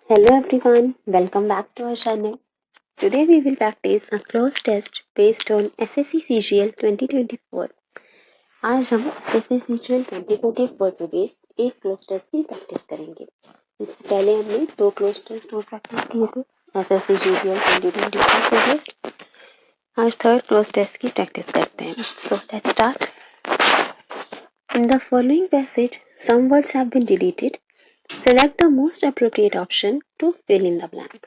Hello everyone, welcome back to our channel. Today we will practice a cloze test based on SSC CGL 2024. आज हम SSC CGL 2024 पे base एक cloze test की practice करेंगे। इससे पहले हमने दो क्लोज टेस्ट और प्रैक्टिस किए थे SSC CGL 2024 पे बेस्ड। आज थर्ड क्लोज टेस्ट की प्रैक्टिस करते हैं। So let's start. In the following passage, some words have been deleted. Select the most appropriate option to fill in the blank.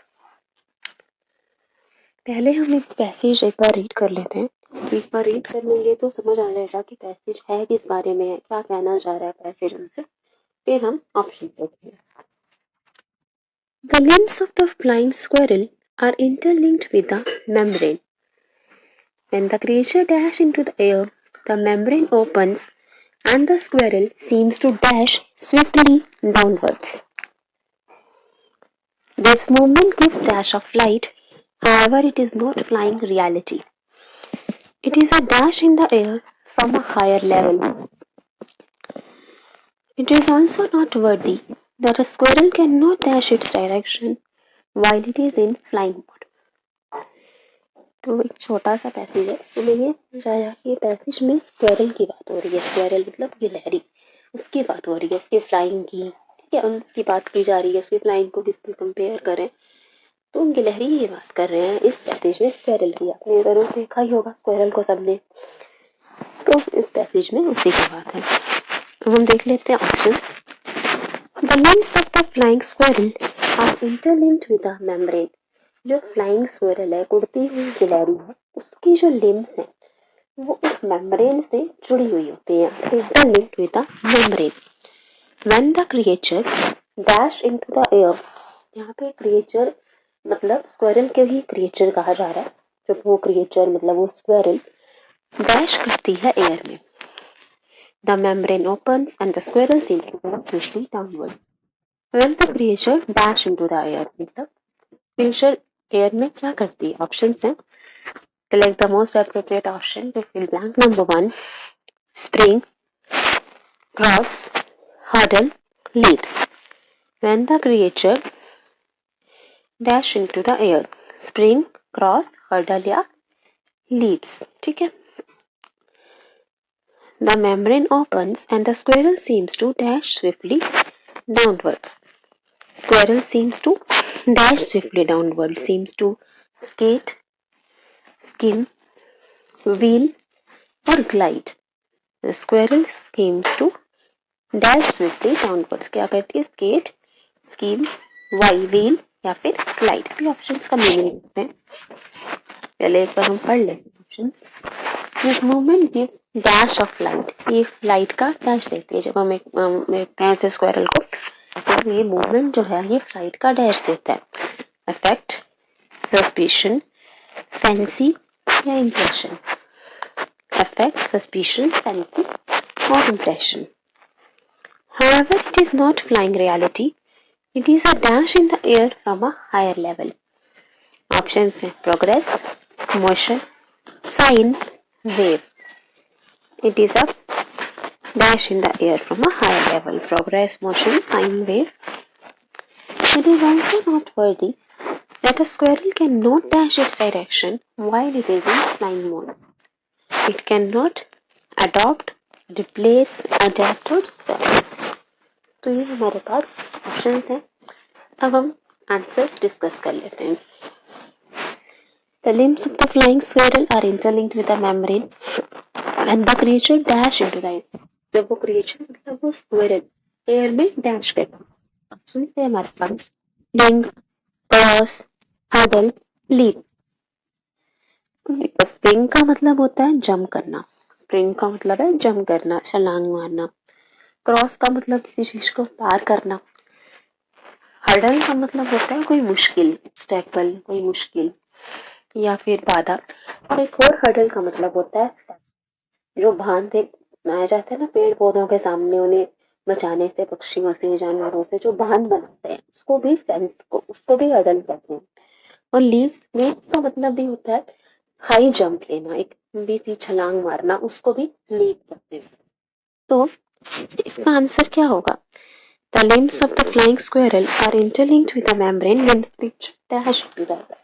पहले हम एक पैसेज एक बार रीड कर लेते हैं। एक बार रीड कर लेंगे तो समझ आ जाएगा कि पैसेज है किस बारे में है, क्या कहना चाह रहा है पैसेज हमसे। फिर हम ऑप्शन देखेंगे। The limbs of the flying squirrel are interlinked with the membrane. When the creature dashes into the air, the membrane opens and the squirrel seems to dash swiftly downwards. This movement gives dash of flight. However, it is not flying reality. It is a dash in the air from a higher level. It is also noteworthy that a squirrel cannot dash its direction while it is in flying mode. तो एक छोटा सा passage है, तो ये समझाया कि ये पैसेज में स्क्वेरल की बात हो रही है। स्क्वेरल मतलब गिलहरी, उसकी बात हो रही है, उसके फ्लाइंग की, ठीक है, उसकी बात की जा रही है। उसकी फ्लाइंग को किससे कंपेयर करें तो गिलहरी की बात कर रहे हैं इस पैसेज में स्क्वेरल की। आपने जरूर देखा ही होगा स्क्वेरल को सबने, तो इस पैसेज में उसी की बात है। अब हम देख लेते हैं options. The limbs of the flying squirrel are interlinked with a membrane. जो फ्लाइंग स्क्विरल है, उड़ती हुई गिलहरी है, उसकी जो लिम्स हैं वो एक मेम्ब्रेन से जुड़ी हुई होती है। interlinked with a membrane. When the creature dash into the air, यहाँ पे क्रिएचर मतलब स्क्विरल के ही क्रिएचर कहा जा रहा है। जब वो क्रिएचर मतलब वो स्क्विरल डैश करती है एयर में, the membrane opens and the squirrel seems to go swiftly downward. When the creature dash into the air, मतलब creature एयर में क्या करती है? ऑप्शंस हैं। Select the most appropriate option to fill blank. Number 1, spring, cross, hurdle, leaps. When the creature dash into the air, spring, cross, hurdle या leaps, ठीक है। The membrane opens and the squirrel seems to dash swiftly downwards. Squirrel seems to dash swiftly downward, seems to skate, skim, wheel or glide. The squirrel seems to dash swiftly downwards. क्या करती है? skate, skim, wheel या फिर glide। अभी options का meaning देखते हैं। पहले एक बार हम पढ़ लेते हैं options. This movement gives dash of flight. ये फ्लाइट का डैश देती है। जब हम देखते हैं ऐसे स्क्वायरल को, तो ये मूवमेंट जो है ये फ्लाइट का डैश देता है। अफेक्ट, सस्पिशन, फैंसी या इम्प्रेशन। अफेक्ट, सस्पिशन, फैंसी और impression. However, it is not flying reality. It is a dash in the air from a higher level. Options हैं progress, motion, sign, wave. It is a dash in the air from a higher level. Progress, motion, sign, wave. It is also noteworthy that a squirrel cannot dash its direction while it is in flying mode. It cannot adopt, replace, adapt or swap. तो ये हमारे पास options हैं। अब हम answers discuss कर लेते हैं। The limbs of the flying squirrel are interlinked with a membrane. When the creature dash into the air, जब वो क्रिएचर मतलब वो स्क्विरल एयर में डैश करता है। ऑप्शंस है हमारे पास ring, cross, hurdle, leap. Spring का मतलब होता है जंप करना। स्प्रिंग का मतलब है जंप करना, छलांग मारना। क्रॉस का मतलब किसी चीज को पार करना। हर्डल का मतलब होता है कोई मुश्किल, स्टैकल, कोई मुश्किल या फिर बाधा। और एक और हर्डल का मतलब होता है जो बांध बनाया जाता है ना पेड़ पौधों के सामने उन्हें बचाने से, पक्षियों से, जानवरों से, जो बांध बनाते हैं उसको भी फेंस को, उसको भी हर्डल कहते हैं। और लीव्स में का मतलब भी होता है हाई जंप लेना, एक लंबी सी छलांग मारना, उसको भी लीप कहते हैं। तो इसका आंसर क्या होगा? The limbs of the flying squirrel are interlinked with the membrane when the creature dash into the air.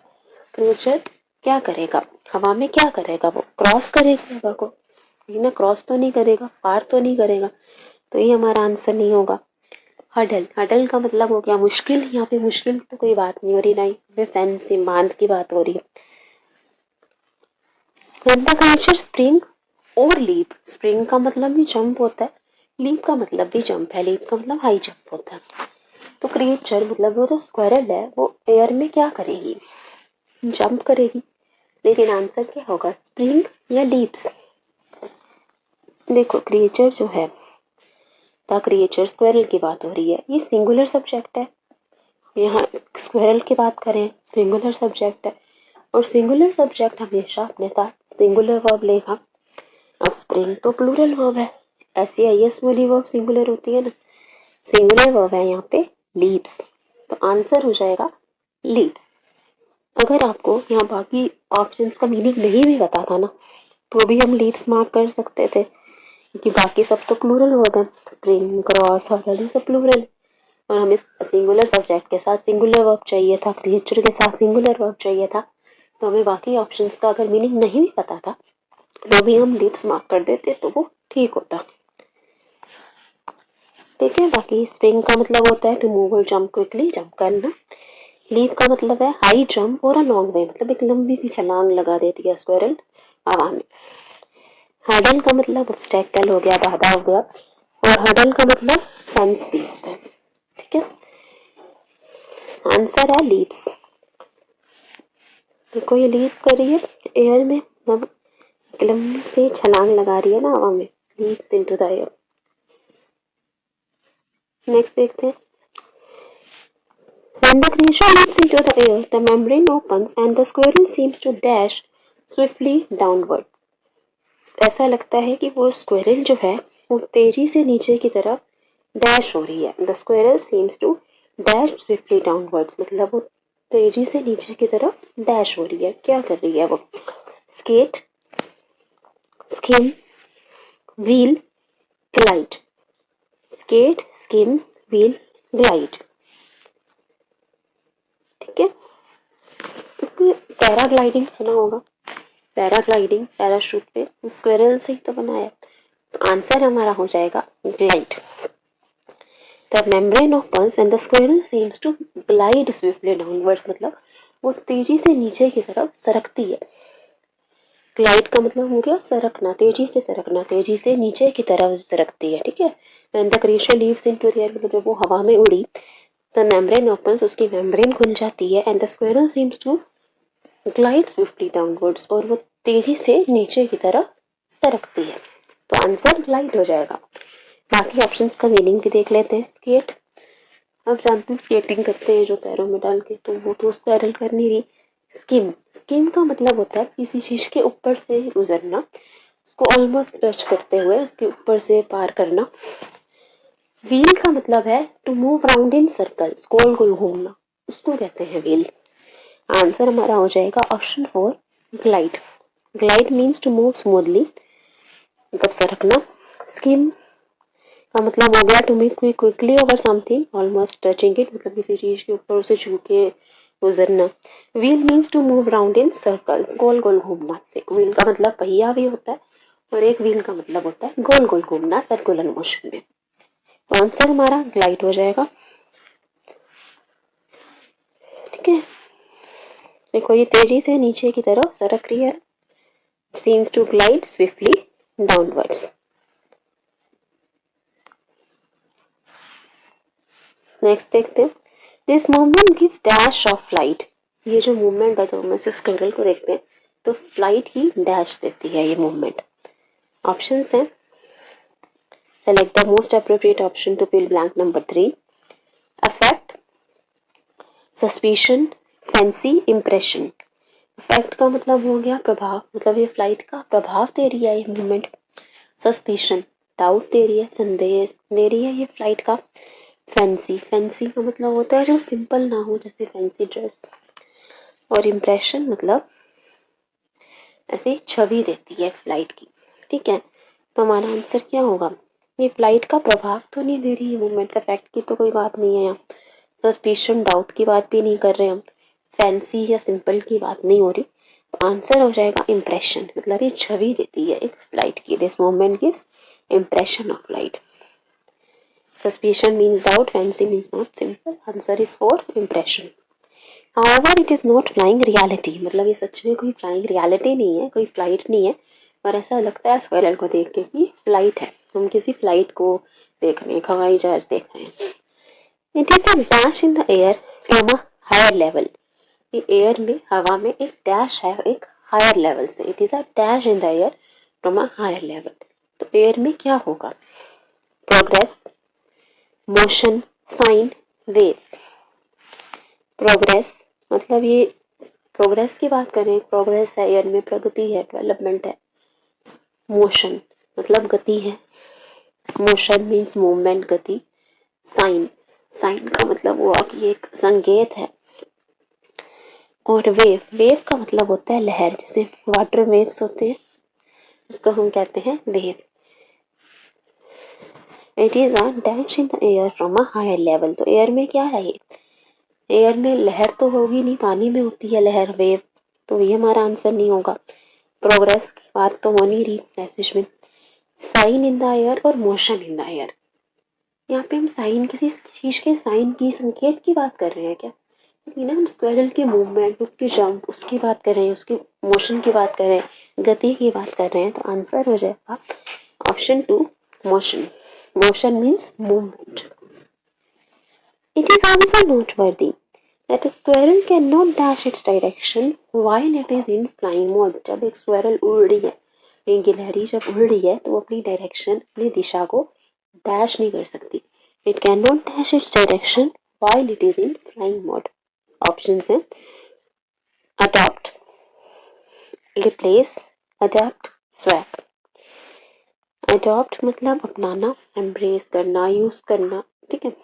Creature क्या करेगा, हवा में क्या करेगा, वो क्रॉस करेगा हवा को, ना क्रॉस तो नहीं करेगा, पार तो नहीं करेगा, तो ये हमारा आंसर नहीं होगा। हडल, हडल का मतलब हो गया मुश्किल, यहाँ पे मुश्किल तो कोई बात नहीं हो रही, नहीं पे फैंसी बांध की बात हो रही है। When the creature spring और लीप, स्प्रिंग का मतलब भी जंप होता है, लीप का मतलब भी जंप है, लीप का मतलब हाई जंप होता है। तो क्रिएचर मतलब वो जो स्क्वायरल है वो एयर में क्या करेगी, जंप करेगी, लेकिन आंसर क्या होगा, स्प्रिंग या लीप्स। देखो क्रिएचर जो है, द क्रिएचर स्क्वायरल की बात हो रही है, ये सिंगुलर सब्जेक्ट है, यहाँ स्क्वायरल की बात करें सिंगुलर सब्जेक्ट है, और सिंगुलर सब्जेक्ट हमेशा अपने साथ सिंगुलर वर्ब लेगा। अब स्प्रिंग तो प्लूरल वर्ब है, SEIS वाली वर्ब सिंगुलर होती है ना, सिंगुलर वर्ब है यहाँ पे लीप्स, तो आंसर हो जाएगा लीप्स। अगर आपको यहाँ बाकी ऑप्शंस का मीनिंग नहीं भी पता था ना, तो भी हम लीप्स मार्क कर सकते थे, क्योंकि बाकी सब तो प्लूरल वर्ब है, स्प्रिंग, क्रॉस, हडल, सब प्लूरल, और हमें सिंगुलर सब्जेक्ट के साथ सिंगुलर वर्ब चाहिए था, क्रिएचर के साथ सिंगुलर वर्ब चाहिए था, तो हमें बाकी ऑप्शंस का अगर मीनिंग नहीं भी पता था तो भी हम लीप्स मार्क कर देते तो वो ठीक होता। ठीक है, बाकी स्प्रिंग का मतलब होता है टू मूव और जंप क्विकली, जंप करना। लीप का मतलब है हाई जंप और अ लॉन्ग वे, मतलब एक लंबी सी छलांग लगा देती है स्क्वायरल हवा में। हर्डल का मतलब ऑब्स्टेकल हो गया, बाधा हो गया, और हर्डल का मतलब फेंस भी होता है। ठीक है, आंसर है लीप्स। देखो ये लीप कर रही है एयर में, मतलब एक लंबी सी छलांग लगा रही है ना हवा में, leaps into the air. Next देखते हैं, when the creature leaps into the air, the membrane opens and the squirrel seems to dash swiftly downwards. ऐसा लगता है कि वो स्क्वेरल जो है वो तेजी से नीचे की तरफ डैश हो रही है। The squirrel seems to dash swiftly downwards, मतलब वो तेजी से नीचे की तरफ डैश हो रही है, क्या कर रही है वो, skate, skim, wheel, glide, skate, skim, wheel, glide. ठीक है, पैराग्लाइडिंग सुना होगा, पैराग्लाइडिंग, पैराशूट पे स्क्वेरल से ही तो बनाया, तो आंसर हमारा हो जाएगा glide. The membrane opens and the squirrel seems to glide swiftly downwards, मतलब वो तेजी से नीचे की तरफ सरकती है। ग्लाइड का मतलब हो गया सरकना, तेजी से सरकना, तेजी से नीचे की तरफ सरकती है। ठीक है, when the creature leaps into the air, मतलब जब वो हवा में उड़ी, the membrane opens, उसकी मेम्ब्रेन खुल जाती है, and the squirrel seems to glide swiftly downwards, और वो तेजी से नीचे की तरफ सरकती है, तो आंसर ग्लाइड हो जाएगा। बाकी ऑप्शंस का मीनिंग भी देख लेते हैं। स्केट, आप जानते हैं स्केटिंग करते हैं जो पैरों में डाल के, तो वो तो स्क्वायरल कर नहीं रही। स्किम, स्किम का मतलब होता है किसी चीज के ऊपर से गुजरना, उसको ऑलमोस्ट टच करते हुए उसके ऊपर से पार करना। व्हील का मतलब है to move round in circles, गोल गोल घूमना, उसको कहते हैं व्हील। आंसर हमारा हो जाएगा option 4 glide. Glide means to move smoothly, मतलब सरकना। स्किम का मतलब हो गया to move quickly over something almost touching it, मतलब किसी चीज के ऊपर उसे छू के गुजरना। Wheel means to move round in circles, गोल गोल घूमना। एक व्हील का मतलब पहिया भी होता है और एक व्हील का मतलब होता है गोल गोल घूमना सर्कुलर मोशन में, तो आंसर हमारा ग्लाइड हो जाएगा। ठीक है, देखो ये तेजी से नीचे की तरफ सरक रही है, seems to glide swiftly downwards. Next देखते हैं, this movement gives dash of flight. ये जो मूवमेंट है, जब हम इसे स्क्वायरल को देखते हैं तो फ्लाइट की डैश देती है ये मूवमेंट। ऑप्शंस हैं, select the most appropriate option to fill blank number 3। Affect, suspicion, fancy, impression. Affect का मतलब हो गया प्रभाव, मतलब ये फ्लाइट का प्रभाव दे रही है ये मूवमेंट। सस्पिशन, डाउट दे रही है, संदेह दे रही है ये फ्लाइट का। फैंसी, फैंसी का मतलब होता है जो सिंपल ना हो, जैसे फैंसी ड्रेस। और इम्प्रेशन मतलब ऐसी छवि देती है फ्लाइट की। ठीक है, तो हमारा आंसर क्या होगा, ये फ्लाइट का प्रभाव तो नहीं दे रही है, मूवमेंट का फैक्ट की तो कोई बात नहीं है यहाँ। सस्पिशन डाउट की बात भी नहीं कर रहे हम, फैंसी या सिंपल की बात नहीं हो रही। तो आंसर हो जाएगा इम्प्रेशन, मतलब ये छवि देती है एक फ्लाइट की। This movement gives impression of flight. Suspicion means doubt, fancy means not simple. Answer is for impression. However, it is not flying reality, मतलब ये सच में कोई फ्लाइंग रियलिटी नहीं है, कोई फ्लाइट नहीं है, पर ऐसा लगता है स्क्वायरल को देख के कि फ्लाइट है, हम किसी फ्लाइट को देख रहे हैं, हवाई जहाज देख रहे हैं। It is a dash in the air from a higher level. ये एयर में, हवा में एक डैश है एक हायर लेवल से। It is a dash in the air from a higher level. तो एयर में क्या होगा? Progress, motion, sign, wave. Progress मतलब ये प्रोग्रेस की बात करें, प्रोग्रेस है एयर में, प्रगति है, डेवलपमेंट है। मोशन मतलब गति है, मोशन मीन्स मूवमेंट, गति। साइन, साइन का मतलब हुआ कि एक संकेत है। और वेव, वेव का मतलब होता है लहर, जैसे वाटर वेव्स होते हैं, इसको हम कहते हैं wave. It is a dash in the air from a higher level. तो एयर में क्या है? ये एयर में लहर तो होगी नहीं, पानी में होती है लहर, वेव, तो ये हमारा आंसर नहीं होगा। प्रोग्रेस की बात तो हो नहीं रही पैसेज में। साइन इन द एयर और मोशन इन द एयर, यहाँ पे हम साइन, किसी चीज के साइन की, संकेत की बात कर रहे हैं क्या? ना हम स्क्वायरल के मूवमेंट, उसकी जंप, उसकी बात कर रहे हैं, उसकी मोशन की बात कर रहे हैं, गति की बात कर रहे हैं। तो आंसर हो जाएगा option 2, motion. Motion means movement. It is also noteworthy that a squirrel cannot dash its direction while it is in flying mode। जब एक स्क्वायरल उड़ रही है, एक गिलहरी जब उड़ रही है, तो वो अपनी डायरेक्शन, अपनी दिशा को डैश नहीं कर सकती। It can not dash its direction while it is in flying mode। Option है adopt, replace, adept, swap. Adopt मतलब अपनाना, एम्ब्रेस करना, यूज करना, ठीक है।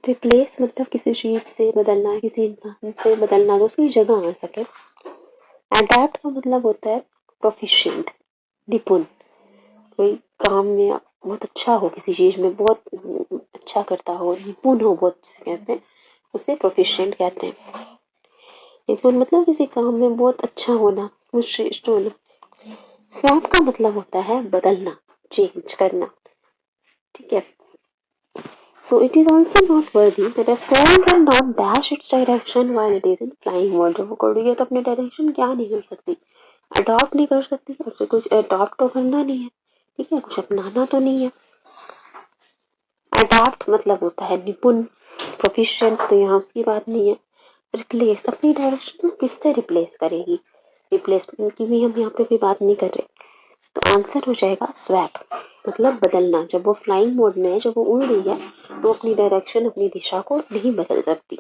रिप्लेस मतलब किसी चीज से बदलना, किसी इंसान से बदलना जो उसकी जगह आ सके। अडेप्ट का मतलब होता है प्रोफिशिएंट, निपुण, कोई काम में बहुत अच्छा हो, किसी चीज में बहुत अच्छा करता हो, निपुण हो बहुत से कहते हैं, उसे प्रोफिशिएंट कहते हैं। निपुण मतलब किसी काम में बहुत अच्छा होना, बहुत श्रेष्ठ होना। स्वैप का मतलब होता है बदलना, चेंज करना, ठीक है। So it is also noteworthy that a squirrel cannot dash its direction while it is in flying mode। जब वो उड़ रही है तो अपनी डायरेक्शन क्या नहीं कर सकती? अडॉप्ट नहीं कर सकती, उसे कुछ अडॉप्ट तो करना नहीं है, ठीक है, कुछ अपनाना तो नहीं है। अडॉप्ट मतलब होता है निपुण, प्रोफिशिएंट, तो यहाँ उसकी बात नहीं है। रिप्लेस, अपनी डायरेक्शन को किससे रिप्लेस करेगी? रिप्लेसमेंट की भी हम यहाँ पे भी बात नहीं कर रहे। तो आंसर हो जाएगा स्वैप, मतलब बदलना। जब वो फ्लाइंग मोड में है, जब वो उड़ रही है, तो अपनी डायरेक्शन, अपनी दिशा को नहीं बदल सकती।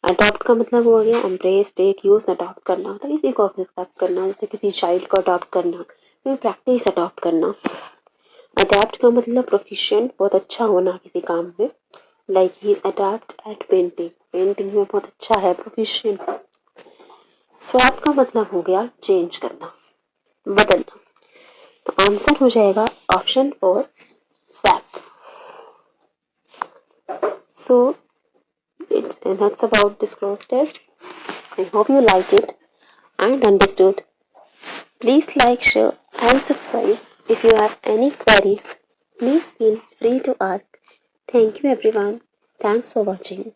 अडॉप्ट का मतलब हो गया एम्ब्रेस, टेक, यूज। अडॉप्ट करना होता है किसी को एक्सेप्ट करना, जैसे किसी चाइल्ड को अडॉप्ट करना, कोई प्रैक्टिस अडॉप्ट करना। अडॉप्ट का मतलब प्रोफिशिएंट, बहुत अच्छा होना किसी काम में, like he is adopt at painting, painting में बहुत अच्छा है, प्रोफिशिएंट। स्वैप का मतलब हो गया चेंज करना, बदलना। तो आंसर हो जाएगा option 4, swap. So that's about this cross test. I hope you like it and understood. Please like, share and subscribe. If you have any queries, please feel free to ask. Thank you everyone. Thanks for watching.